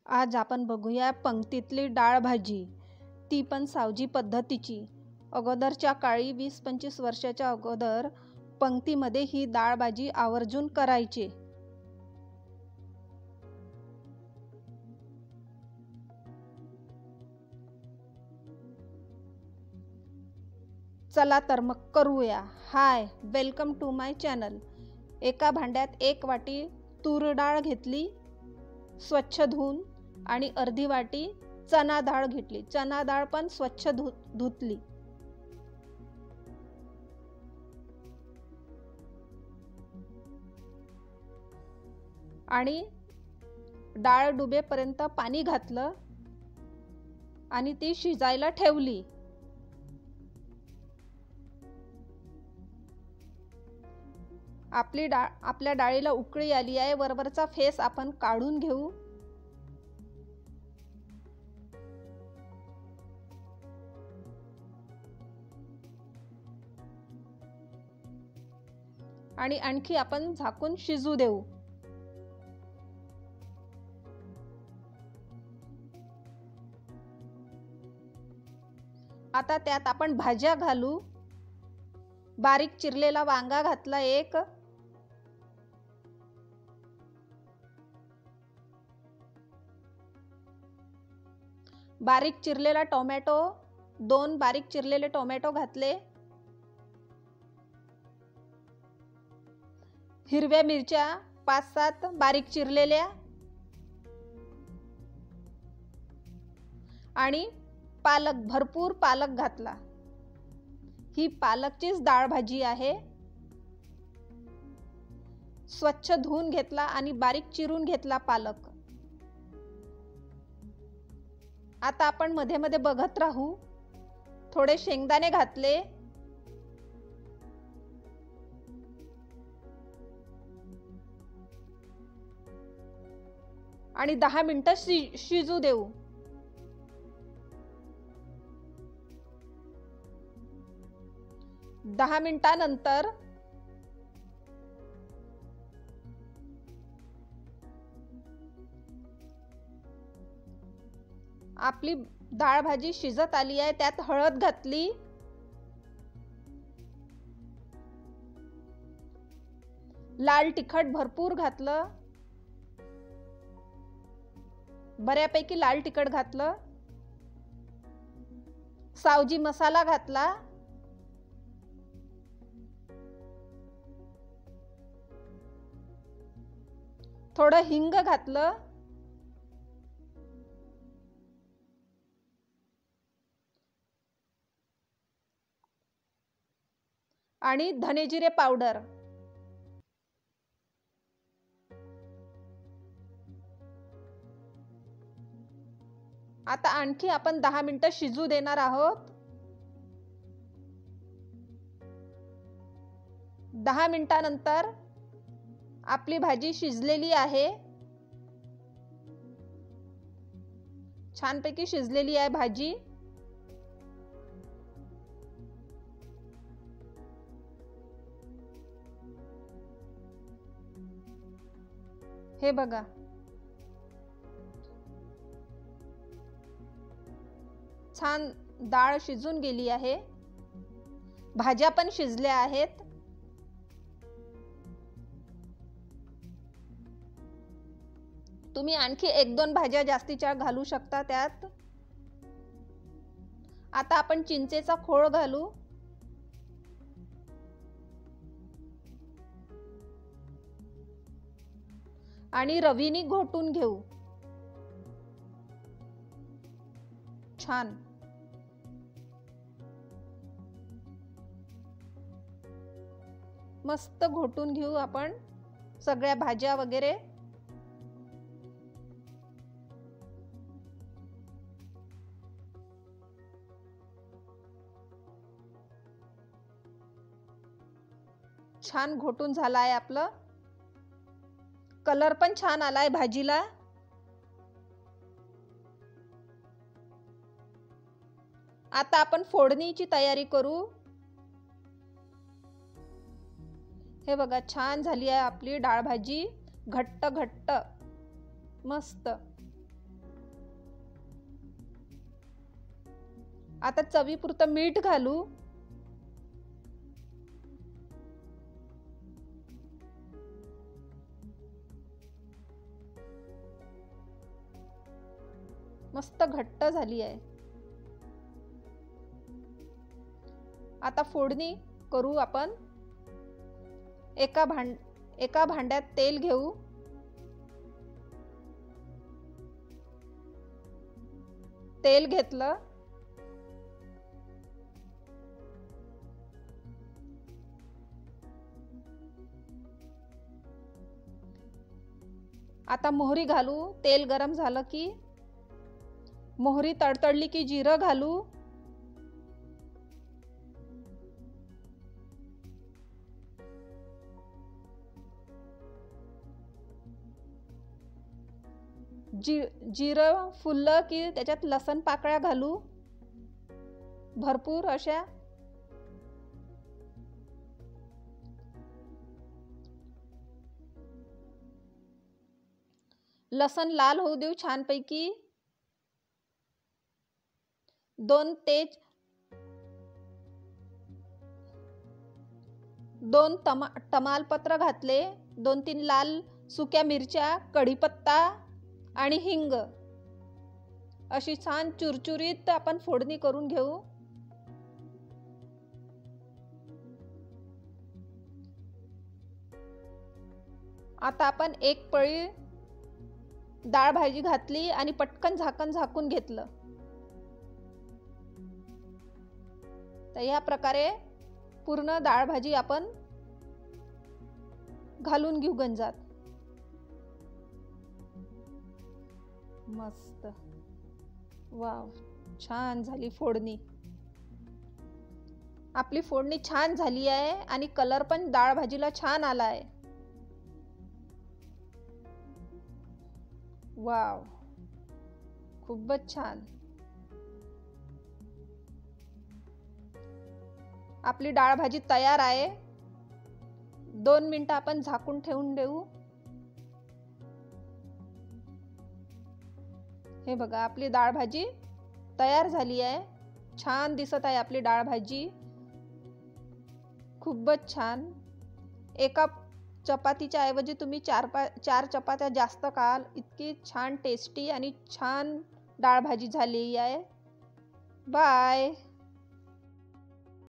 आज आपण बघूया पंक्तीतली डाळ भाजी, ती पण सावजी पद्धतीची। अगोदरच्या काळी 20-25 वर्षाच्या अगोदर पंक्तीमध्ये ही डाळ भाजी आवर्जून करायचे। चला तर मग करूया। हाय, वेलकम टू माय चॅनल। एका भांड्यात 1 वाटी तूर डाळ घेतली, स्वच्छ धुवून, आणि अर्धी वाटी चना डाळ घेतली। चना डाळ पण स्वच्छ धुतली। आणि डाळ डुबेपर्यंत पाणी घातलं आणि ती शिजायला ठेवली। आपल्या डाळीला उकळी आली आहे। वरवरचा फेस आपण काढून घेऊ। आणि आणखी आपण झाकून शिजू देऊ। आता त्यात आपण भाज्या घालू। बारीक चिरलेला वांगा घातला एक, बारीक चिरलेला टोमॅटो, 2 बारीक चिरलेले टोमॅटो घातले, हिरव्या मिरच्या 5-7 बारीक चिरलेल्या, आणि पालक, भरपूर पालक घातला। ही पालकचीच डाळ भाजी आहे। स्वच्छ धुवून घेतला आणि बारीक चिरून घेतला पालक। आता आपण मध्ये मध्ये बघत राहू। थोडे शेंगदाणे घातले, आणि 10 मिनिटं शिजू देऊ। दहा मिनिटांनंतर आपली डाळ भाजी शिजत आली आहे। त्यात हळद घातली, लाल तिखट भरपूर घातलं, बऱ्यापैकी लाल तिखट घातलं, सावजी मसाला घातला, थोडं हिंग घातलं, आणि धने जिरे पावडर। आता आणखी आपण 10 मिनिटं शिजू देणार आहोत। 10 मिनिटांनंतर आपली भाजी शिजलेली आहे। छानपैकी शिजलेली आहे भाजी। हे बघा, छान डाळ शिजून गेली आहे। भाज्या पण शिजल्या आहेत। तुम्ही आणखी 1-2 भाज्या जास्तीच्या घालू शकता त्यात। आता आपण चिंचेचा खोळ घालू। आणि रवीने घोटून घेऊ। छान मस्त घोटून घेऊ आपण सगळ्या भाज्या वगैरे। छान घोटून झालाय आपलं। कलर पण छान आलाय भाजीला। आता आपण फोडणीची तयारी करू। हे बघा, छान झाली आहे आपली डाळ भाजी, घट्ट घट्ट मस्त। आता चवीपुरतं मीठ घालू. मस्त घट्ट झाली आहे. आता फोडणी करू आपण. एका भांड्यात तेल घेऊ. तेल घेतलं. आता मोहरी घालू. तेल गरम झालं की मोहरी तडतडली की जिरं घालू. जिरं फुललं की त्याच्यात लसण पाकळ्या घालू भरपूर अशा. लसण लाल होऊ देऊ छानपैकी. दोन तमालपत्र घातले. 2-3 लाल सुक्या मिरच्या, कढीपत्ता आणि हिंग अशी छान चुरचुरीत आपण फोडणी करून घेऊ. आता आपण एक पळी डाळ भाजी घातली आणि पटकन झाकण झाकून घेतलं. तर या प्रकारे पूर्ण डाळ भाजी आपण घालून घेऊ गंजात. मस्त. वाव, छान झाली फोडणी. आपली फोडणी छान झाली आहे आणि कलर पण डाळ भाजीला छान आला आहे. वाव, खूपच छान. आपली डाळ भाजी तयार आहे. 2 मिनिटं आपण झाकून ठेवून देऊ. हे बघा, आपली डाळ भाजी तयार झाली आहे. छान दिसत आहे आपली डाळ भाजी. खूपच छान. एका चपातीच्या ऐवजी तुम्ही 4 चपात्या जास्त खाल. इतकी छान टेस्टी आणि छान डाळ भाजी झाली आहे. बाय.